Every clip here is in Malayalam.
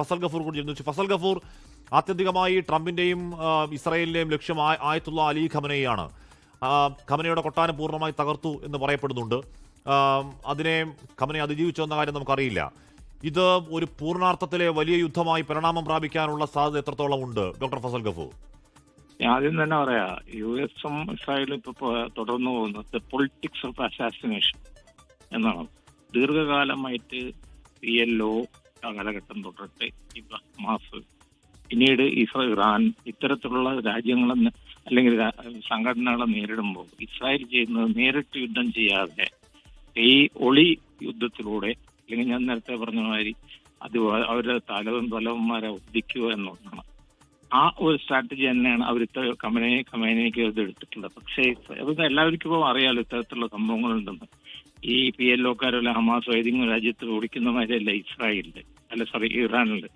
ഫസൽ ഗഫൂർ കൂടി ഇരുന്നു. ഫസൽ ഗഫൂർ, ആത്യന്തികമായി ട്രംപിന്റെയും ഇസ്രായേലിന്റെയും ലക്ഷ്യം ആയത്തുള്ള അലി ഖമനയാണ്. ഖമനയുടെ കൊട്ടാരം പൂർണ്ണമായി തകർത്തു എന്ന് പറയപ്പെടുന്നുണ്ട്. അതിനെ ഖമനെ അതിജീവിച്ചു എന്ന കാര്യം നമുക്കറിയില്ല. ഇത് ഒരു പൂർണ്ണാർത്ഥത്തിലെ വലിയ യുദ്ധമായി പരിണാമം പ്രാപിക്കാനുള്ള സാധ്യത എത്രത്തോളം ഉണ്ട് ഡോക്ടർ ഫസൽ ഗഫൂർ? ആദ്യം തന്നെ പറയാ, US-ഉം ഇസ്രായേലും ഇപ്പൊ തുടർന്നു പോകുന്നത് പൊളിറ്റിക്സ് ഓഫ് അസാസിനേഷൻ എന്നാണ്. ദീർഘകാലമായിട്ട് PLO കാലഘട്ടം തൊട്ടിട്ട് ഇപ്പൊ ഹമാസ്, പിന്നീട് ഇറാൻ, ഇത്തരത്തിലുള്ള രാജ്യങ്ങളെ അല്ലെങ്കിൽ സംഘടനകളെ നേരിടുമ്പോൾ ഇസ്രായേൽ ചെയ്യുന്നത് നേരിട്ട് യുദ്ധം ചെയ്യാതെ ഈ ഒളി യുദ്ധത്തിലൂടെ, അല്ലെങ്കിൽ ഞാൻ നേരത്തെ പറഞ്ഞ മാതിരി അത് അവരുടെ തലവന്മാരെ ഒതുക്കുക എന്നുള്ളതാണ്. ആ ഒരു സ്ട്രാറ്റജി തന്നെയാണ് അവർ ഖമേനിക്ക് ഇത് എടുത്തിട്ടുള്ളത്. പക്ഷേ അത് എല്ലാവർക്കും ഇപ്പോൾ അറിയാലോ ഇത്തരത്തിലുള്ള സംഭവങ്ങളുണ്ടെന്ന്. ഈ PLOക്കാരല്ല ഹമാസ് ഏതെങ്കിലും രാജ്യത്ത് ഓടിക്കുന്ന മാതിരിയല്ല ഇസ്രായേലില്, ഇറാനില്.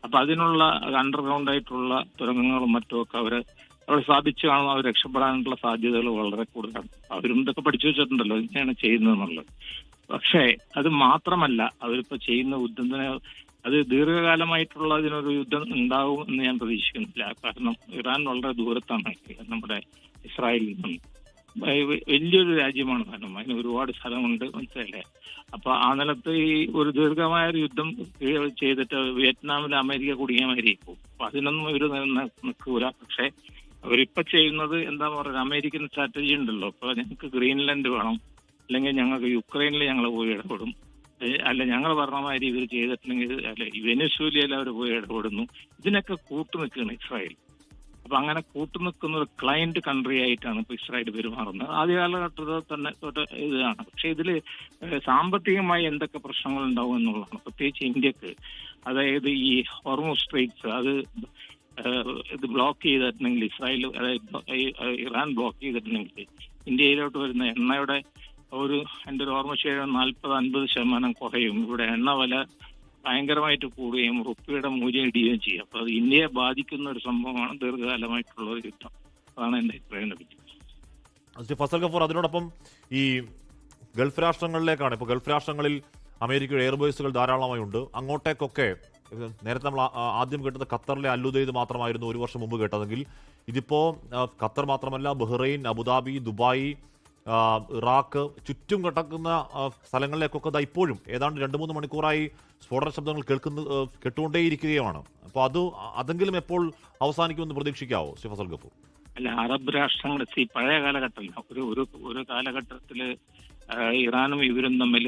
അപ്പൊ അതിനുള്ള അണ്ടർഗ്രൗണ്ട് ആയിട്ടുള്ള തുരങ്കങ്ങളും മറ്റുമൊക്കെ അവിടെ സ്ഥാപിച്ചു കാണുമ്പോൾ അവർ രക്ഷപ്പെടാനുള്ള സാധ്യതകൾ വളരെ കൂടുതലാണ്. അവരും ഇതൊക്കെ പഠിച്ചു വെച്ചിട്ടുണ്ടല്ലോ ഇങ്ങനെയാണ് ചെയ്യുന്നതെന്നുള്ളത്. പക്ഷേ അത് മാത്രമല്ല, അവരിപ്പോ ചെയ്യുന്ന യുദ്ധത്തിന് അത് ദീർഘകാലമായിട്ടുള്ള ഇതിനൊരു യുദ്ധം ഉണ്ടാവും എന്ന് ഞാൻ പ്രതീക്ഷിക്കുന്നില്ല. കാരണം ഇറാൻ വളരെ ദൂരത്താണ് നമ്മുടെ ഇസ്രായേലിൽ നിന്നും. വലിയൊരു രാജ്യമാണ്, കാരണം അതിന് ഒരുപാട് സ്ഥലമുണ്ട്, മനസ്സിലല്ലേ. അപ്പൊ ആ നിലത്ത് ഈ ഒരു ദീർഘമായ ഒരു യുദ്ധം ചെയ്തിട്ട് വിയറ്റ്നാമിൽ അമേരിക്ക കുടുങ്ങിയ മാതിരി പോകും. അപ്പൊ അതിനൊന്നും ഇവര് നിൽക്കൂല. പക്ഷെ അവരിപ്പൊ ചെയ്യുന്നത് എന്താ പറയുക, അമേരിക്കൻ സ്ട്രാറ്റജി ഉണ്ടല്ലോ. ഇപ്പൊ ഞങ്ങൾക്ക് ഗ്രീൻലാൻഡ് വേണം, അല്ലെങ്കിൽ ഞങ്ങൾക്ക് യുക്രൈനിൽ ഞങ്ങൾ പോയി ഇടപെടും, അല്ല ഞങ്ങൾ പറഞ്ഞ മാതിരി ഇവർ ചെയ്തിട്ടുണ്ടെങ്കിൽ അല്ലെ വെനസ്വേലയിൽ അവർ പോയി ഇടപെടുന്നു. ഇതിനൊക്കെ കൂട്ടുനിൽക്കുകയാണ് ഇസ്രായേൽ. അപ്പൊ അങ്ങനെ കൂട്ടുനിൽക്കുന്ന ഒരു ക്ലയന്റ് കൺട്രി ആയിട്ടാണ് ഇപ്പൊ ഇസ്രായേൽ പെരുമാറുന്നത്. ആദ്യ കാലഘട്ടത്തിൽ തന്നെ ഇതാണ്. പക്ഷെ ഇതില് സാമ്പത്തികമായി എന്തൊക്കെ പ്രശ്നങ്ങൾ ഉണ്ടാവും എന്നുള്ളതാണ്. പ്രത്യേകിച്ച് ഇന്ത്യക്ക്, അതായത് ഈ ഹോർമുസ് സ്ട്രെയ്റ്റ്സ് അത് ഇത് ബ്ലോക്ക് ചെയ്തിട്ടുണ്ടെങ്കിൽ, ഇസ്രായേൽ അതായത് ഇറാൻ ബ്ലോക്ക് ചെയ്തിട്ടുണ്ടെങ്കിൽ ഇന്ത്യയിലോട്ട് വരുന്ന എണ്ണയുടെ എൻ്റെ ഒരു ഓർമ്മ ശേഷം 40-50% കുറയും. ഇവിടെ എണ്ണ വില ഭയങ്കരമായിട്ട് കൂടുകയും റുപ്പിയുടെ മൂല്യം ഇടുകയും ചെയ്യും. അപ്പൊ അത് ഇന്ത്യയെ ബാധിക്കുന്ന ഒരു സംഭവമാണ് ദീർഘകാലമായിട്ടുള്ള ഒരു യുദ്ധം. അതാണ് എൻ്റെ അഭിപ്രായത്തെ പറ്റി. ഫസൽ ഗഫൂർ, അതിനോടൊപ്പം ഈ ഗൾഫ് രാഷ്ട്രങ്ങളിലേക്കാണ്. ഇപ്പോൾ ഗൾഫ് രാഷ്ട്രങ്ങളിൽ അമേരിക്കയുടെ എയർബേസുകൾ ധാരാളമായി ഉണ്ട്. അങ്ങോട്ടേക്കൊക്കെ നേരത്തെ നമ്മൾ ആദ്യം കേട്ടത് ഖത്തറിലെ അല്ലുദൈദ് മാത്രമായിരുന്നു ഒരു വർഷം മുമ്പ് കേട്ടതെങ്കിൽ ഇതിപ്പോൾ ഖത്തർ മാത്രമല്ല, ബഹ്റൈൻ, അബുദാബി, ദുബായ്, ഇറാഖ്, ചുറ്റും കിടക്കുന്ന സ്ഥലങ്ങളിലേക്കൊക്കെ ഇപ്പോഴും ഏതാണ്ട് 2-3 മണിക്കൂറായി സ്ഫോടന ശബ്ദങ്ങൾ കേട്ടുകൊണ്ടേയിരിക്കുകയാണ്. അപ്പോൾ അതെങ്കിലും എപ്പോൾ അവസാനിക്കുമെന്ന് പ്രതീക്ഷിക്കാവോ ശ്രീ ഫസൽ ഗഫൂർ? അല്ല, അറബ് രാഷ്ട്രങ്ങൾ പഴയ കാലഘട്ടത്തിൽ ഒരു കാലഘട്ടത്തില് ഇറാനും ഇവരും തമ്മിൽ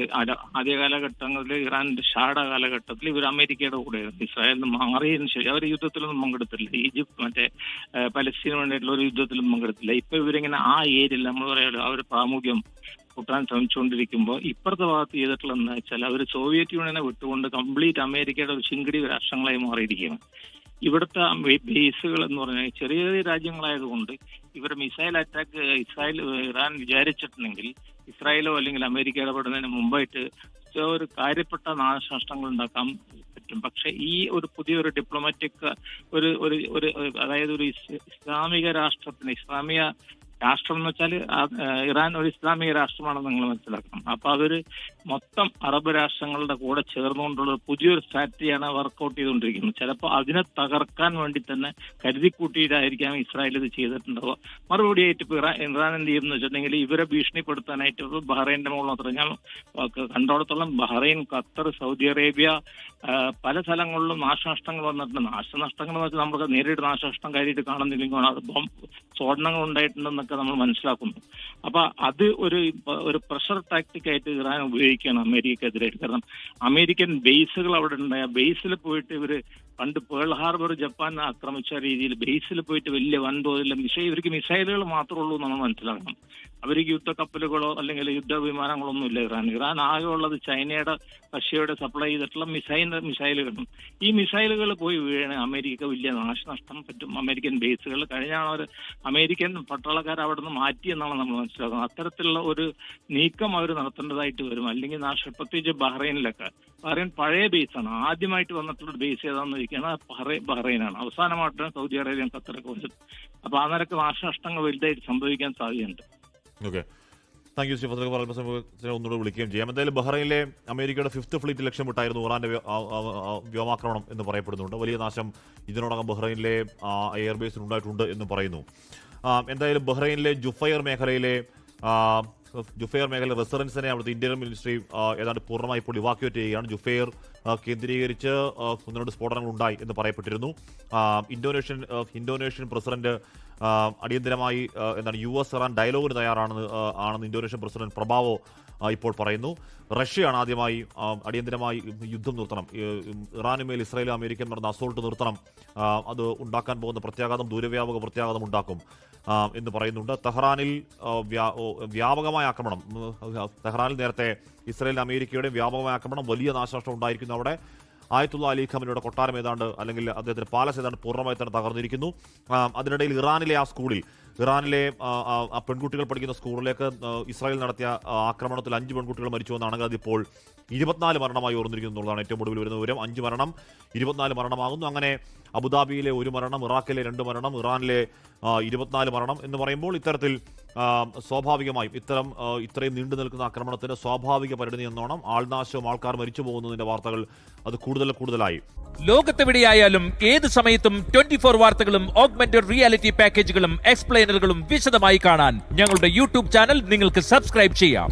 ആദ്യ കാലഘട്ടങ്ങളിൽ ഇറാന്റെ ഷാഡ കാലഘട്ടത്തിൽ ഇവർ അമേരിക്കയുടെ കൂടെയായിരുന്നു. ഇസ്രായേലിന് മാറിയതിനു ശേഷം അവർ യുദ്ധത്തിലൊന്നും പങ്കെടുത്തില്ല. ഈജിപ്ത് മറ്റേ പലസ്തീന് വേണ്ടിയിട്ടുള്ള ഒരു യുദ്ധത്തിലും പങ്കെടുത്തില്ല. ഇപ്പൊ ഇവരിങ്ങനെ ആ ഏരിയയിൽ നമ്മൾ പറയാലോ ആ ഒരു പ്രാമുഖ്യം കൂട്ടാൻ ശ്രമിച്ചുകൊണ്ടിരിക്കുമ്പോൾ ഇപ്പുറത്തെ ഭാഗത്ത് ചെയ്തിട്ടുള്ളതെന്ന് വെച്ചാൽ അവർ സോവിയറ്റ് യൂണിയനെ വിട്ടുകൊണ്ട് കംപ്ലീറ്റ് അമേരിക്കയുടെ ഒരു ശിങ്കടി രാഷ്ട്രങ്ങളായി മാറിയിരിക്കുകയാണ്. ഇവിടുത്തെ ബേസുകൾ എന്ന് പറഞ്ഞാൽ ചെറിയ ചെറിയ രാജ്യങ്ങളായതുകൊണ്ട് ഇവർ മിസൈൽ അറ്റാക്ക് ഇറാൻ വിചാരിച്ചിട്ടുണ്ടെങ്കിൽ ഇസ്രായേലോ അല്ലെങ്കിൽ അമേരിക്ക ഇടപെടുന്നതിന് മുമ്പായിട്ട് ഒരു കാര്യപ്പെട്ട നാശനഷ്ടങ്ങൾ ഉണ്ടാക്കാൻ പറ്റും. പക്ഷെ ഈ ഒരു പുതിയൊരു ഡിപ്ലോമാറ്റിക് അതായത് ഒരു ഇസ്ലാമിക രാഷ്ട്രം എന്ന് വെച്ചാൽ ഇറാൻ ഒരു ഇസ്ലാമിക രാഷ്ട്രമാണെന്ന് നിങ്ങൾ മനസ്സിലാക്കണം. അപ്പൊ അതൊരു മൊത്തം അറബ് രാഷ്ട്രങ്ങളുടെ കൂടെ ചേർന്നുകൊണ്ടുള്ള പുതിയൊരു സ്ട്രാറ്റജിയാണ് വർക്കൗട്ട് ചെയ്തുകൊണ്ടിരിക്കുന്നത്. ചിലപ്പോൾ അതിനെ തകർക്കാൻ വേണ്ടി തന്നെ കരുതിക്കൂട്ടിയിട്ടായിരിക്കാം ഇസ്രായേൽ ഇത് ചെയ്തിട്ടുണ്ടാവുക. മറുപടിയായിട്ട് ഇപ്പൊ ഇറാൻ എന്ത് ചെയ്യുമെന്ന് വെച്ചിട്ടുണ്ടെങ്കിൽ ഇവരെ ഭീഷണിപ്പെടുത്താനായിട്ട് ബഹ്റൈന്റെ മുകളിൽ മാത്രം ഞാൻ കണ്ടോടത്തോളം ബഹ്റൈൻ, ഖത്തർ, സൗദി അറേബ്യ പല സ്ഥലങ്ങളിലും നാശനഷ്ടങ്ങൾ വന്നിട്ടുണ്ട്. നാശനഷ്ടങ്ങൾ എന്ന് വെച്ചാൽ നമുക്ക് നേരിട്ട് നാശനഷ്ടം കാര്യമായിട്ട് കാണുന്നില്ലെങ്കിൽ അത് സ്ഫോടനങ്ങൾ ഉണ്ടായിട്ടുണ്ടെന്നൊക്കെ നമ്മൾ മനസ്സിലാക്കുന്നു. അപ്പൊ അത് ഒരു പ്രഷർ ടാക്ടിക് ആയിട്ട് ഇറാൻ ഉപയോഗിക്കുകയാണ് അമേരിക്കക്കെതിരായിട്ട്. കാരണം അമേരിക്കൻ ബേസുകൾ അവിടെ ഉണ്ടായ ബേസിൽ പോയിട്ട് ഇവര് പണ്ട് പേൾ ഹാർബർ ജപ്പാൻ ആക്രമിച്ച രീതിയിൽ ബേസിൽ പോയിട്ട് വലിയ വൻതോതിൽ ഇവർക്ക് മിസൈലുകൾ മാത്രമേ ഉള്ളൂ നമ്മൾ മനസ്സിലാക്കണം. അവർക്ക് യുദ്ധക്കപ്പലുകളോ അല്ലെങ്കിൽ യുദ്ധവിമാനങ്ങളോ ഒന്നും ഇല്ല. ഇറാൻ ആകെ ഉള്ളത് ചൈനയുടെ, റഷ്യയുടെ സപ്ലൈ ചെയ്തിട്ടുള്ള മിസൈലുകളും. ഈ മിസൈലുകൾ പോയി വീഴാണ് അമേരിക്ക വലിയ നാശനഷ്ടം പറ്റും. അമേരിക്കൻ ബേസുകൾ കഴിഞ്ഞാണ് അവർ അമേരിക്കൻ പട്ടാളക്കാർ അവിടെ നിന്ന് മാറ്റിയെന്നാണ് നമ്മൾ മനസ്സിലാക്കുന്നത്. അത്തരത്തിലുള്ള ഒരു നീക്കം അവർ നടത്തേണ്ടതായിട്ട് വരും. അല്ലെങ്കിൽ പ്രത്യേകിച്ച് ബഹ്റൈനിലൊക്കെ. ബഹ്റൈൻ പഴയ ബേസാണ്. ആദ്യമായിട്ട് വന്നിട്ടുള്ള ബേസ് ഏതാണെന്ന് ചോദിക്കുകയാണ് ബഹ്റൈനാണ്. അവസാനമായിട്ടാണ് സൗദി അറേബ്യ, ഖത്തറൊക്കെ വന്നത്. അപ്പൊ ആ നിരക്ക് നാശനഷ്ടങ്ങൾ വലുതായിട്ട് സംഭവിക്കാൻ സാധ്യതയുണ്ട്. ഓക്കെ, താങ്ക് യു ശ്രീ ഒന്നുകൂടെ വിളിക്കുകയും ചെയ്യാം. എന്തായാലും ബഹ്റൈനിലെ അമേരിക്കയുടെ 5th ഫ്ലീറ്റ് ലക്ഷ്യമിട്ടായിരുന്നു ഇറാന്റെ വ്യോമാക്രമണം എന്ന് പറയപ്പെടുന്നുണ്ട്. വലിയ നാശം ഇതിനോടകം ബഹ്റൈനിലെ എയർബേസിന് ഉണ്ടായിട്ടുണ്ട് എന്ന് പറയുന്നു. എന്തായാലും ബഹ്റൈനിലെ ജുഫൈർ മേഖല റെസിഡൻസിനെ അവിടുത്തെ ഇന്ത്യൻ മിനിസ്ട്രി ഏതാണ്ട് പൂർണ്ണമായി ഇപ്പോൾ ഇവാക്യുവേറ്റ് ചെയ്യുകയാണ്. ജുഫൈർ കേന്ദ്രീകരിച്ച് 1-2 സ്ഫോടനങ്ങൾ ഉണ്ടായി എന്ന് പറയപ്പെട്ടിരുന്നു. ഇന്തോനേഷ്യൻ പ്രസിഡന്റ് അടിയന്തരമായി US ഇറാൻ ഡയലോഗിന് തയ്യാറാണെന്ന് ഇന്തോനേഷ്യൻ പ്രസിഡന്റ് പ്രഭാവോ ഇപ്പോൾ പറയുന്നു. റഷ്യയാണ് ആദ്യമായി അടിയന്തരമായി യുദ്ധം നിർത്തണം, ഇറാനുമേൽ ഇസ്രായേലും അമേരിക്കയും നടന്ന അസോൾട്ട് നിർത്തണം, അത് ഉണ്ടാക്കാൻ പോകുന്ന ദൂരവ്യാപക പ്രത്യാഘാതം ഉണ്ടാക്കും എന്ന് പറയുന്നുണ്ട്. തെഹ്റാനിൽ വ്യാപകമായ ആക്രമണം, തെഹ്റാനിൽ നേരത്തെ ഇസ്രായേൽ അമേരിക്കയുടെ വ്യാപകമായ ആക്രമണം, വലിയ നാശനഷ്ടം ഉണ്ടായിരിക്കുന്നു. അവിടെ ആയത്തുള്ള അലി ഖമനിയുടെ കൊട്ടാരം ഏതാണ്ട് അല്ലെങ്കിൽ അദ്ദേഹത്തിന്റെ പാലസ് ഏതാണ്ട് പൂർണ്ണമായി തന്നെ തകർന്നിരിക്കുന്നു. അതിനിടയിൽ ഇറാനിലെ പെൺകുട്ടികൾ പഠിക്കുന്ന സ്കൂളിലേക്ക് ഇസ്രായേൽ നടത്തിയ ആക്രമണത്തിൽ 5 പെൺകുട്ടികൾ മരിച്ചു എന്നാണെങ്കിൽ അതിപ്പോൾ 24 മരണമായി ഉയർന്നിരിക്കുന്നു എന്നുള്ളതാണ് ഏറ്റവും ഒടുവിൽ വരുന്ന വിവരം. 5 മരണം 24 മരണമാകുന്നു. അങ്ങനെ അബുദാബിയിലെ 1 മരണം, ഇറാഖിലെ 2 മരണം, ഇറാനിലെ 24 മരണം എന്ന് പറയുമ്പോൾ ഇത്തരത്തിൽ സ്വാഭാവികമായും ഇത്രയും നീണ്ടു നിൽക്കുന്ന ആക്രമണത്തിന് സ്വാഭാവിക പരിണതി എന്നോണം ആൾനാശവും ആൾക്കാർ മരിച്ചു പോകുന്നതിന്റെ വാർത്തകൾ അത് കൂടുതലായി. ലോകത്തെവിടെയായാലും ഏത് സമയത്തും 24 വാർത്തകളും ഓഗ്മെന്റഡ് റിയാലിറ്റി പാക്കേജുകളും എക്സ്പ്ലെയിനറുകളും വിശദമായി കാണാൻ ഞങ്ങളുടെ യൂട്യൂബ് ചാനൽ നിങ്ങൾക്ക് സബ്സ്ക്രൈബ് ചെയ്യാം.